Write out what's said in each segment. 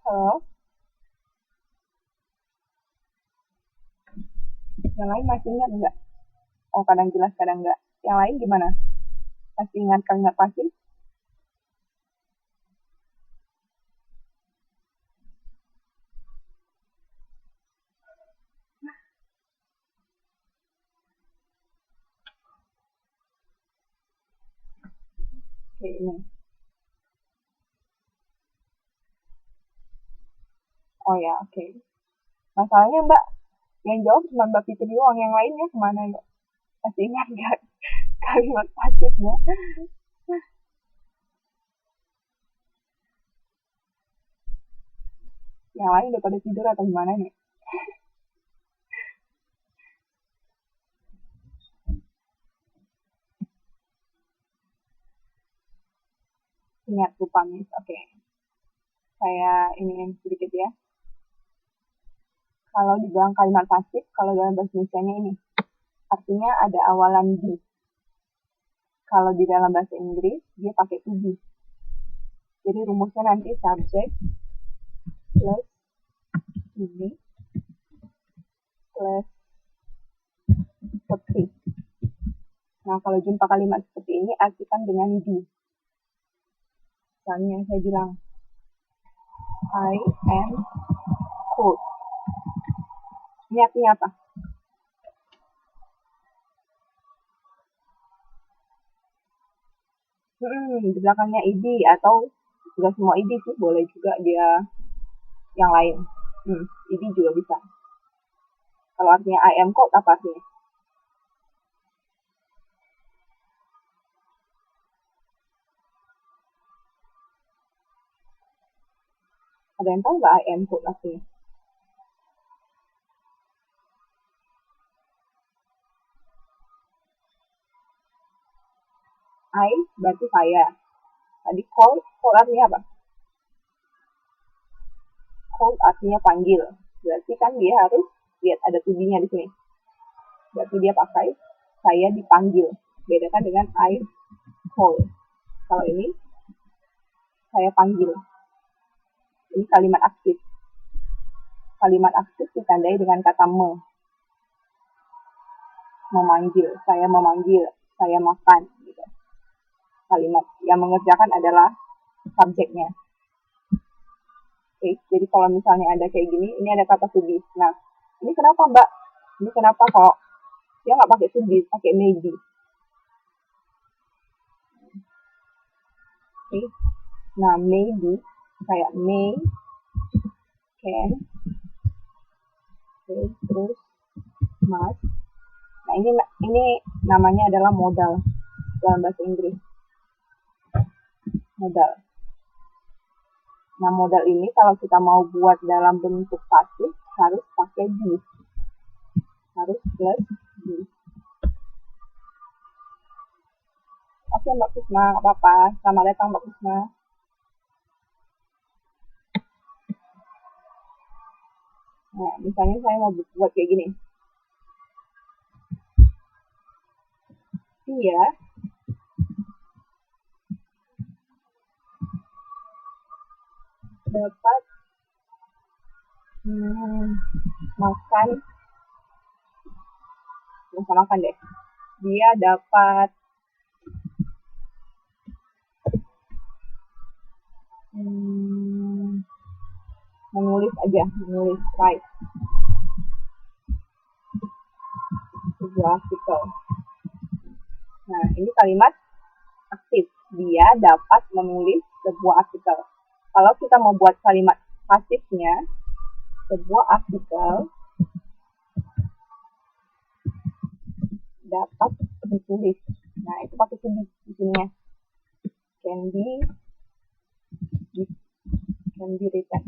Halo, yang lain masih ingat nggak? Oh, kadang jelas, kadang nggak. Yang lain gimana? Masih ingat kalimat pasti? Oke, ini. Oh ya, oke. Masalahnya Mbak, yang jawab cuma Mbak Fitri doang, yang lainnya kemana ya? Masih ingat nggak kalimat pasifnya? Yang lain udah pada tidur atau gimana nih? Ingat lupa nih. Oke, saya ini sedikit ya. Kalau dibilang kalimat pasif, kalau dalam bahasa Indonesia ini, artinya ada awalan di. Kalau di dalam bahasa Inggris, dia pakai to be. Jadi rumusnya nanti subject plus to be plus verb. Nah, kalau jumpa kalimat seperti ini, artikan dengan di. Misalnya saya bilang, I am cold. Ini artinya apa? Di belakangnya id atau juga semua id sih, boleh juga dia yang lain. Id juga bisa. Kalau artinya I am cold, apa artinya? Ada yang tahu nggak I am cold artinya? I berarti saya. Tadi cold artinya apa? Cold artinya panggil. Berarti kan dia harus lihat ada tubinya di sini. Berarti dia pakai saya dipanggil. Bedakan dengan I call. Kalau ini saya panggil. Ini kalimat aktif. Kalimat aktif ditandai dengan kata memanggil, saya makan gitu. Kalimat yang mengerjakan adalah subjeknya. Oke, jadi kalau misalnya ada kayak gini, ini ada kata to be. Nah, ini kenapa Mbak? Ini kenapa kok dia nggak pakai to be, pakai maybe? Oke, nah maybe kayak may, can, terus must. Nah, ini namanya adalah modal dalam bahasa Inggris. Modal. Nah, modal ini kalau kita mau buat dalam bentuk pasif, harus pakai be. Harus plus be. Oke, Mbak Pusma, nggak apa-apa. Selamat datang, Mbak Pusma. Nah, misalnya saya mau buat kayak gini. Iya, dapat makan, nggak usah makan deh. Dia dapat menulis aja, menulis write sebuah artikel. Nah, ini kalimat aktif. Dia dapat menulis sebuah artikel. Kalau kita mau buat kalimat pasifnya, sebuah artikel dapat ditulis. Nah, itu pakai to be di sininya. Can be written.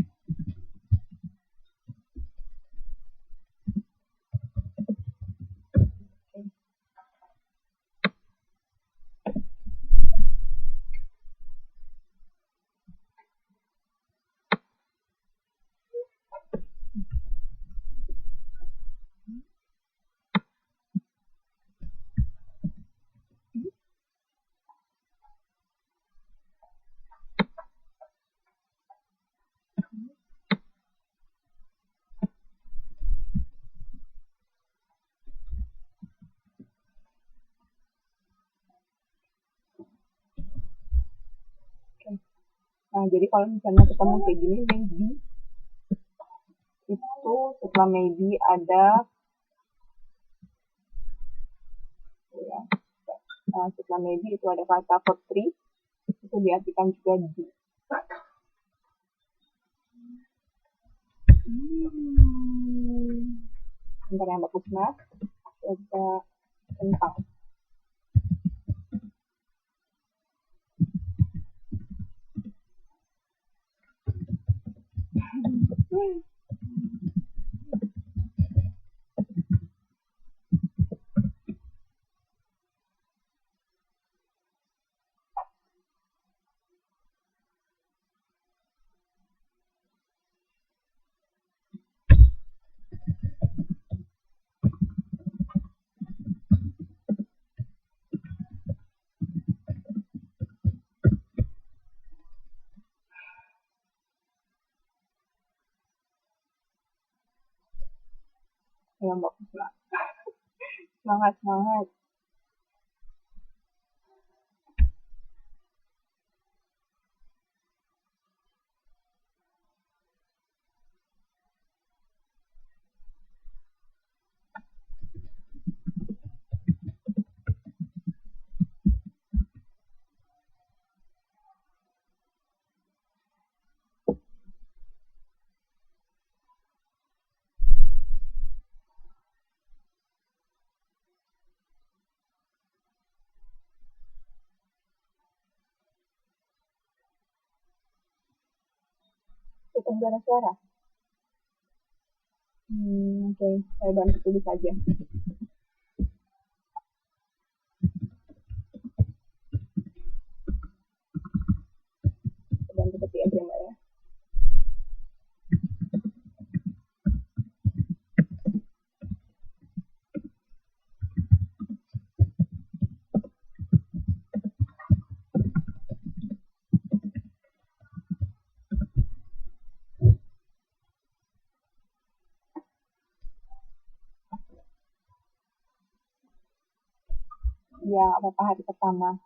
Nah, jadi kalau misalnya ketemu kayak gini, maybe itu setelah maybe ada ya, setelah maybe itu ada kata verb 3, itu diartikan juga di. Bentar yang bagus mas, coba tentang. Yang bagus mas, semangat semangat. Tetap ada suara. Oke, saya bantu tulis aja. Saya bantu ketik aja mbak ya. Ya, apa-apa hari pertama.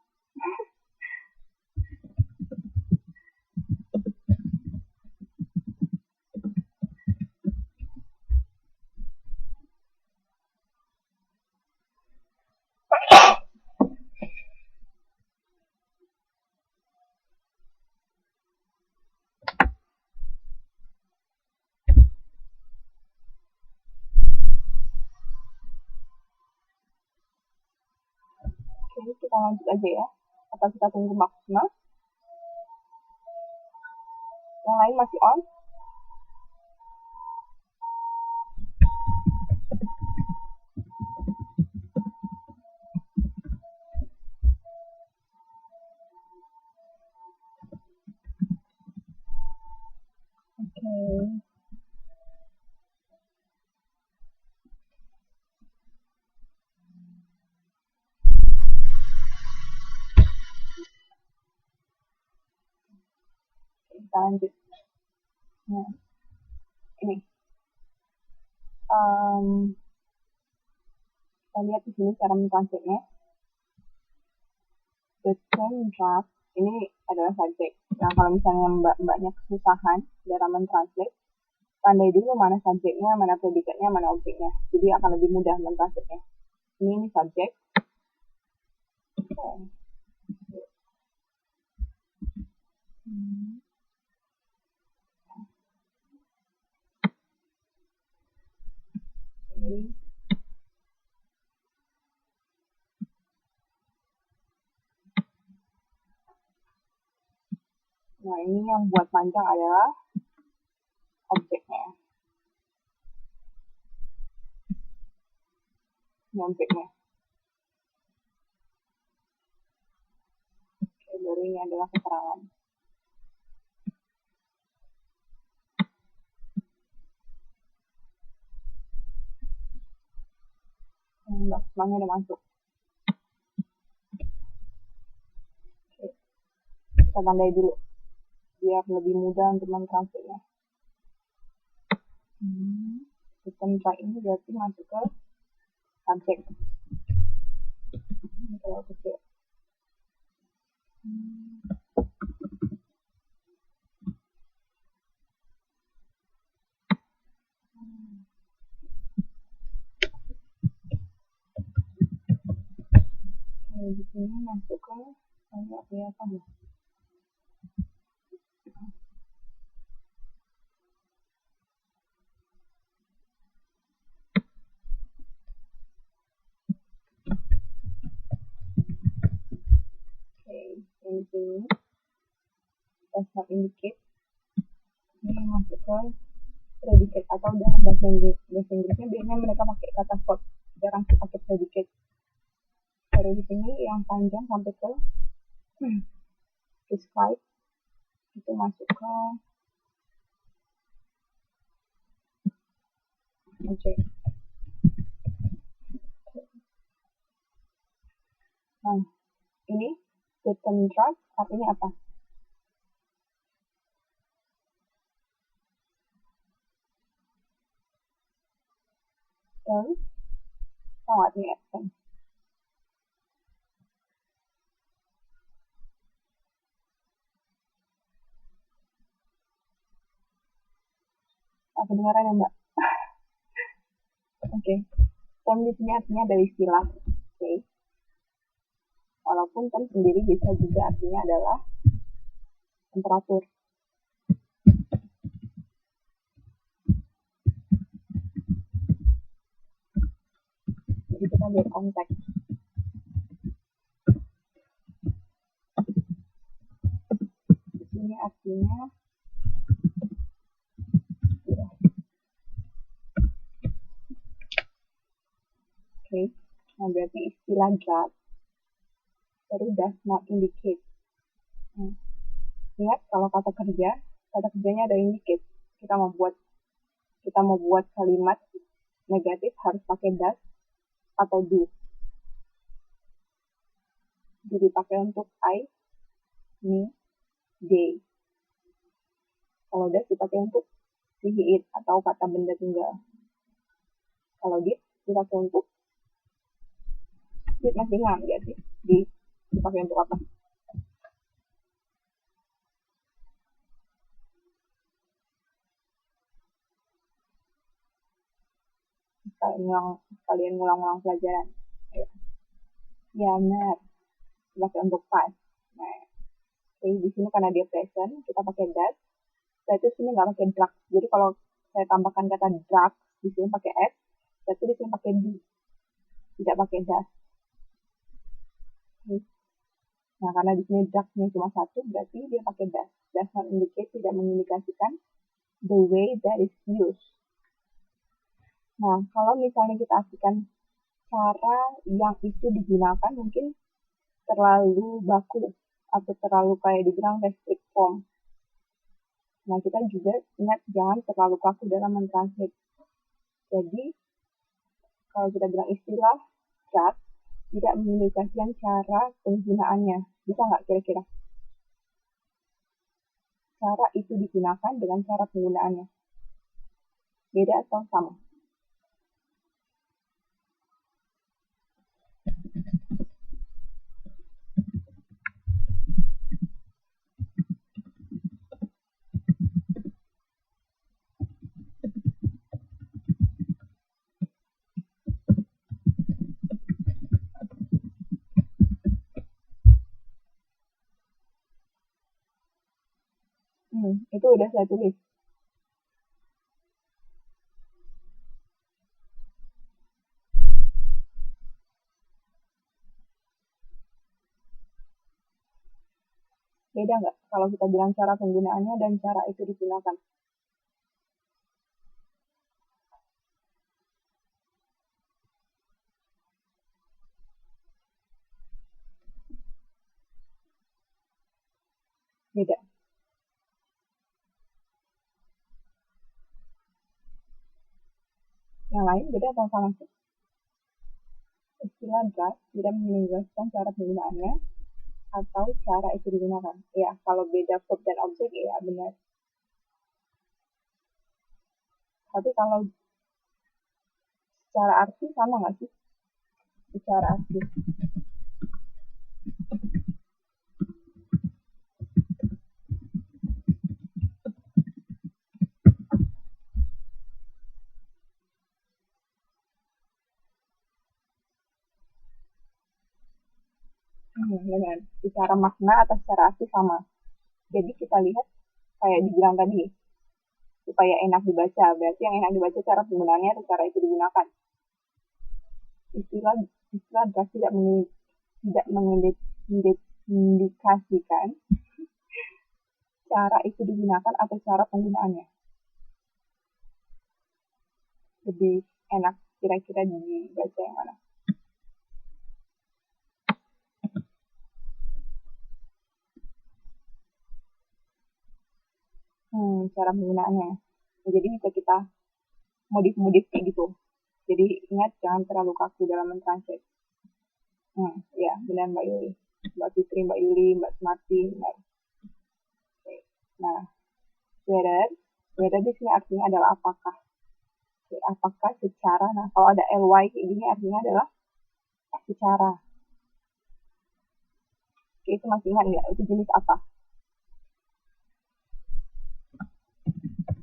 Oke, kita lanjut aja ya. Atau kita tunggu maksimal. Yang lain masih on? Oke. Kita lanjut. Nah, ini. Kita lihat di sini cara mentranslate-nya. The term draft ini adalah subjek. Nah, kalau misalnya mbaknya kesusahan dalam mentranslate, tandai dulu mana subjeknya, mana predikatnya, mana objeknya. Jadi akan lebih mudah mentranslate-nya. Ini subjek. Nah, ini yang buat panjang adalah objeknya. Ini objeknya. Oke, baru ini adalah keterangan. Semuanya udah masuk. Oke. Kita tandai dulu biar lebih mudah untuk mentranslate-nya. Sistem try ini berarti masuk ke subjek. Ini kalau kecil. di sini masuk ke nggak kelihatan ya. Oke, yang di sini does not indicate ini masuk ke predicate atau dalam bahasa Inggrisnya biasanya mereka pakai kata verb, jarang sih pakai predicate. Baru di sini yang panjang sampai ke describe itu masuk ke objek. Nah, ini term draft artinya apa? Term, tahu artinya absent? Kedengaran ya Mbak? Oke, term di sini artinya dari istilah. Oke. Walaupun term sendiri bisa juga artinya adalah temperatur. Jadi kita lihat konteks. Di sini artinya ya. Oke. Nah, berarti istilah draft baru does not indicate. Ingat kalau kata kerjanya ada indicate. Kita mau buat kalimat negatif harus pakai does atau do. Jadi pakai untuk I, me, they. Kalau does dipakai untuk he, it atau kata benda tunggal. Kalau did dipakai untuk did masih ingat ya sih? Dipakai untuk apa? Kalian ngulang pelajaran. Ayo. Ya, benar. Dipakai untuk past. Nah, di sini karena dia present, kita pakai does. Berarti sini nggak pakai drugs. Jadi kalau saya tambahkan kata drugs di sini pakai s, berarti di sini pakai d, tidak pakai does. Nah, karena di sini drugsnya cuma satu, berarti dia pakai does. Does not indicate, tidak mengindikasikan the way that is used. Nah, kalau misalnya kita artikan cara yang itu digunakan mungkin terlalu baku atau terlalu kayak dibilang restrict form. Nah, kita juga ingat jangan terlalu kaku dalam mentranslate. Jadi, kalau kita bilang istilah draft, tidak mengindikasikan cara penggunaannya. Bisa nggak kira-kira? Cara itu digunakan dengan cara penggunaannya. Beda atau sama? Itu udah saya tulis. Beda nggak kalau kita bilang cara penggunaannya dan cara itu digunakan? Beda. Yang lain beda atau sama sih? Istilah draft tidak mengindikasikan cara penggunaannya atau cara itu digunakan. Ya, kalau beda verb dan objek ya benar. Tapi kalau secara arti sama nggak sih? Secara arti. dengan secara makna atau secara arti sama. Jadi kita lihat kayak dibilang tadi, supaya enak dibaca. Berarti yang enak dibaca cara penggunaannya atau cara itu digunakan. Istilah adalah tidak mengindikasikan cara itu digunakan atau cara penggunaannya. Lebih enak kira-kira dibaca yang mana? Cara penggunaannya. Jadi bisa kita modif kayak gitu. Jadi ingat jangan terlalu kaku dalam mentranslate. Ya benar Mbak Yuli, Mbak Fitri, Mbak Yuli, Mbak Smarty, benar. Oke. Nah, whether di sini artinya adalah apakah. Oke, apakah secara. Nah, kalau ada ly kayak gini artinya adalah secara. Oke, itu masih ingat nggak? Itu jenis apa?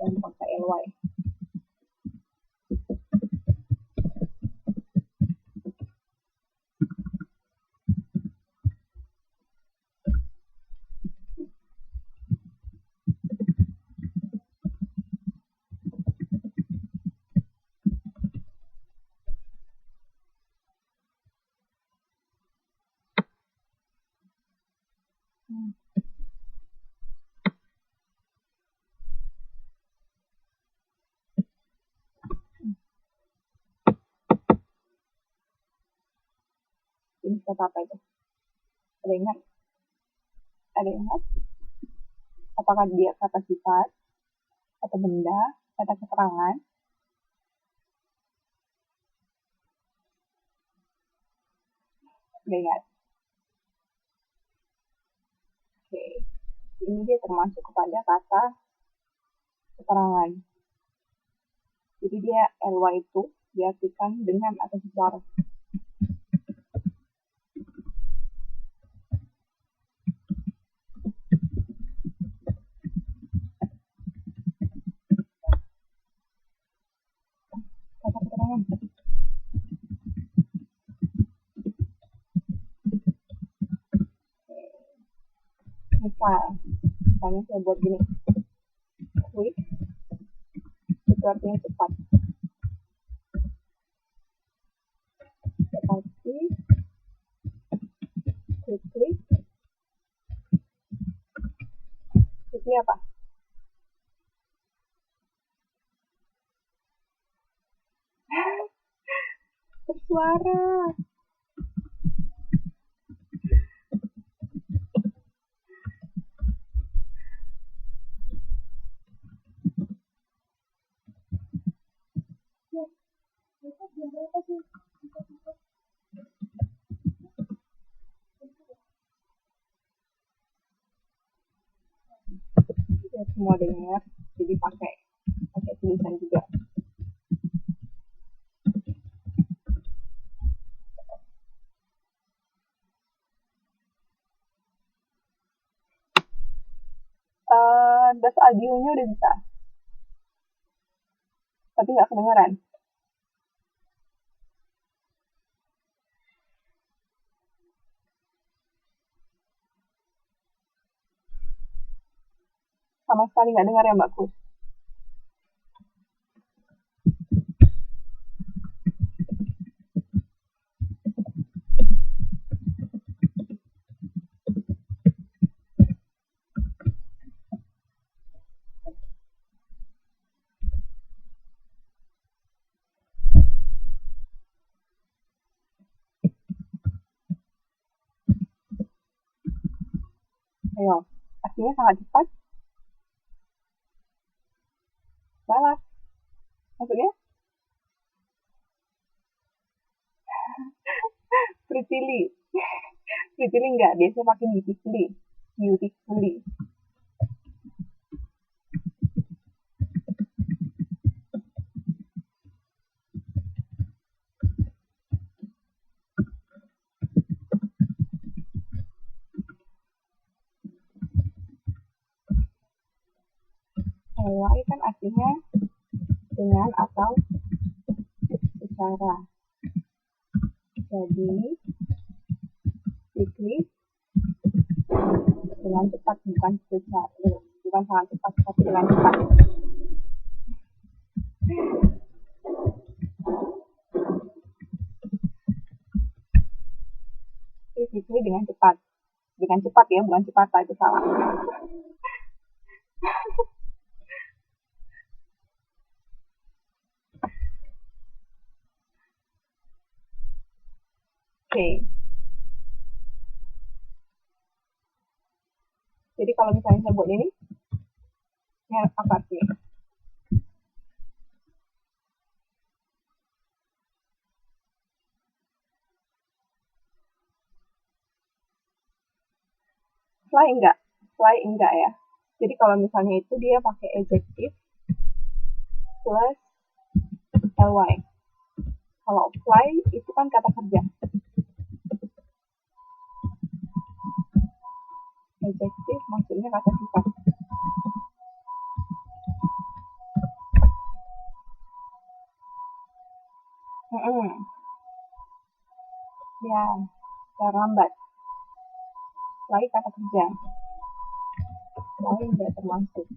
Yang pakai ly. Ini kata apa itu? Ada ingat? Apakah dia kata sifat, kata benda, kata keterangan? Ada ingat? Oke, ini dia termasuk kepada kata keterangan. Jadi dia ly itu diartikan dengan atau secara. Kata keterangan. Misalnya saya buat gini, quick itu artinya cepat, tetapi quickly itu apa? Bersuara. Ya, semua dengar, jadi pakai tulisan juga. Das audionya udah bisa, tapi nggak kedengeran. Sama sekali nggak dengar ya Mbak Kus? Ayo, artinya sangat cepat. Salah. Maksudnya? Prettily. Prettily enggak, biasanya pakai beautifully. Beautifully. Ly kan artinya dengan atau secara. Jadi quickly dengan cepat, bukan sangat cepat, tapi dengan cepat. Quickly dengan cepat ya, bukan cepat, itu salah. Oke. Jadi kalau misalnya saya buat ini apa sih? Fly enggak ya. Jadi kalau misalnya itu dia pakai adjective plus ly. Kalau fly itu kan kata kerja. Adjective maksudnya kata sifat. Ya, terlambat. Fly kata kerja. Fly tidak termasuk.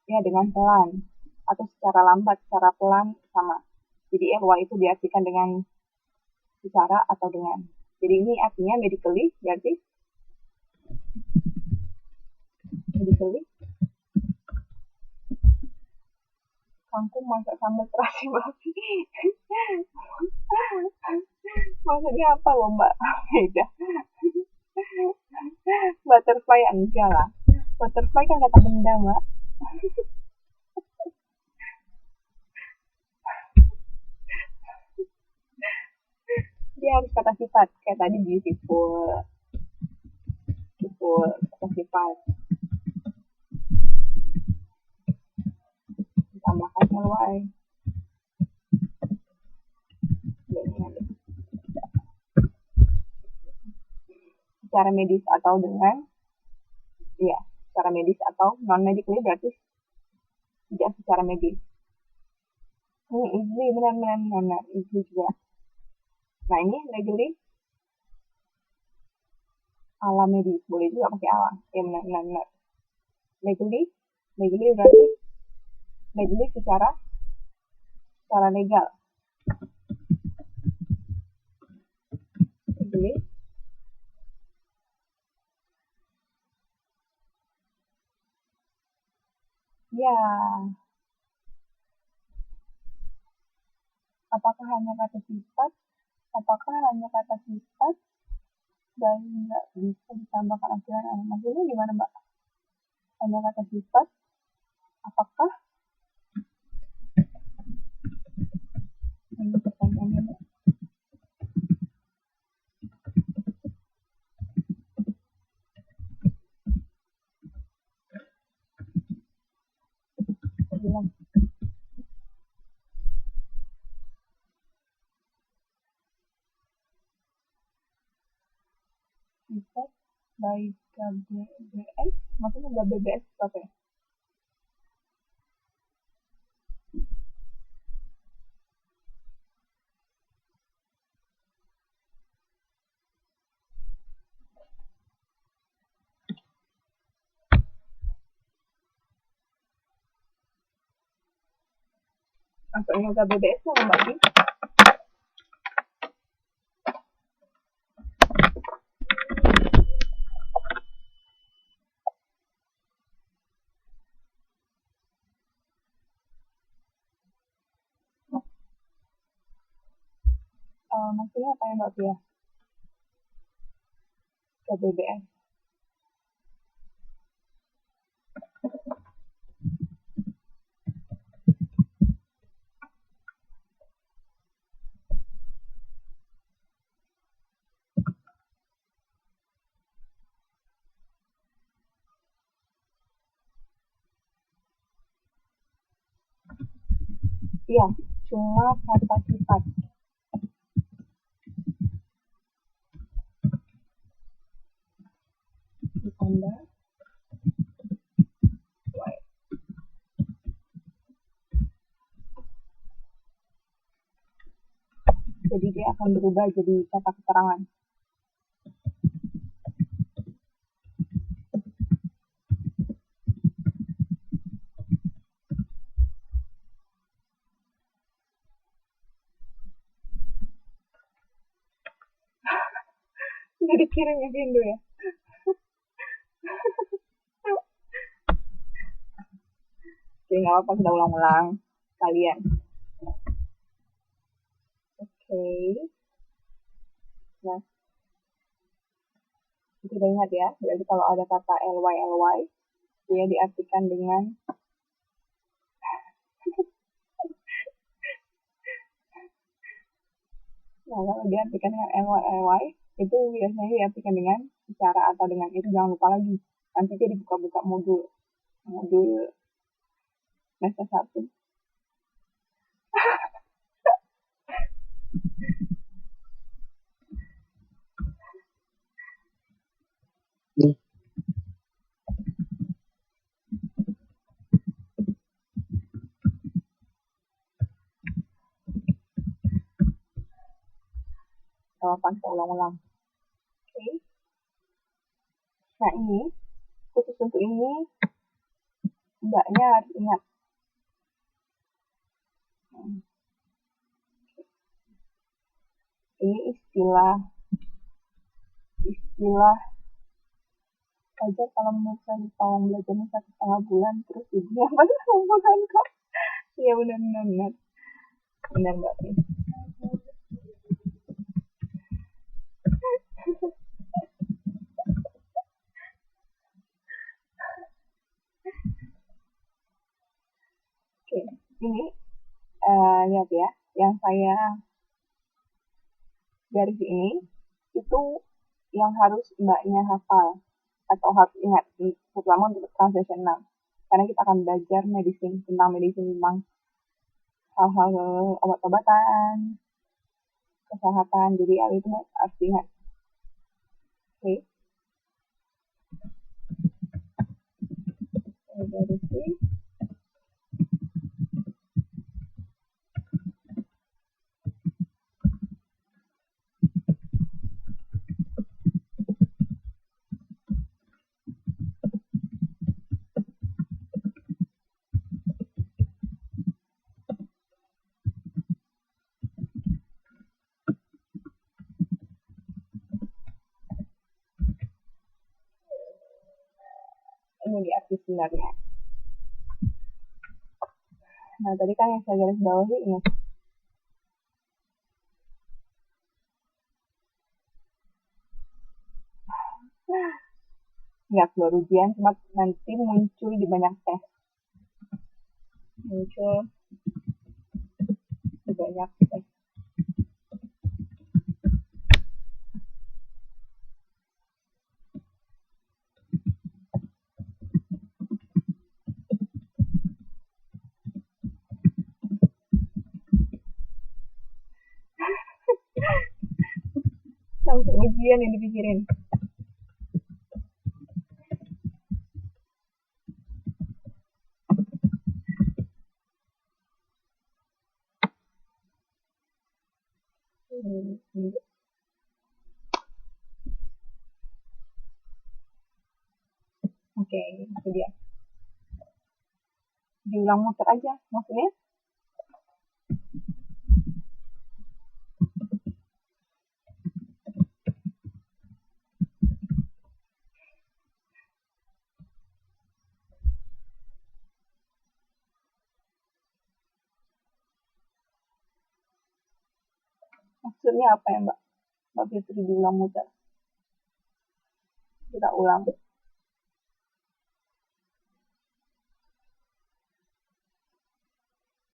Ya, dengan pelan atau secara lambat, secara pelan sama. Jadi ly itu diartikan dengan secara atau dengan. Jadi ini artinya medically, berarti medically kangkung masak sambal terasi babi. Maksudnya apa loh mbak? Beda. Butterfly enggak lah. Butterfly kan kata benda mbak. Dia harus kata sifat, kayak tadi beautiful kata sifat. Ditambahkan ly. Secara medis atau dengan secara medis atau non medically berarti tidak secara medis. Easily, benar easily juga. Nah ini legally ala medis, boleh juga pakai ala. Ya benar. Legally berarti legally secara legal. Legally ya. Apakah hanya kata sifat dan nggak bisa ditambahkan akhiran? Maksudnya gimana mbak? Hanya kata sifat, apakah? Ini pertanyaannya mbak. Bilang. Sifat baik KBBS, maksudnya nggak BBS apa ya? Maksudnya KBBS apa mbak sih? Maksudnya apa ya mbak Pia? KBBS. Iya, cuma kata sifat. Ditambah y. Jadi dia akan berubah jadi kata keterangan. dikirim ya Indo ya. Oke, nggak apa-apa, kita ulang-ulang kalian. Oke. Nah, itu udah ingat ya. Berarti kalau ada kata ly, dia diartikan dengan nah, kalau diartikan dengan ly, itu biasanya diartikan dengan bicara atau dengan itu. Jangan lupa lagi. Nanti dia dibuka-buka modul semester 1. Apa kita ulang-ulang. Oke. Nah, ini khusus untuk ini mbaknya harus ingat. Ini istilah aja kalau menurut saya tolong belajarnya 1,5 bulan terus ibunya apa bulan kok. Iya benar mbak. Oke, ini lihat ya, yang saya garis ini itu yang harus mbaknya hafal atau harus ingat, terutama untuk translation 6. Karena kita akan belajar tentang medicine, tentang hal-hal obat-obatan, kesehatan. Jadi hal itu harus diingat. Oke. Garis ini. Ini di arti sebenarnya. Nah, tadi kan yang saya garis bawahi ini. Nggak keluar ujian, cuma nanti muncul di banyak tes. Muncul di banyak tes. Langsung ujian yang dipikirin. Oke, itu dia. Diulang muter aja, maksudnya maksudnya apa ya Mbak Fitri diulang muter? Kita ulang.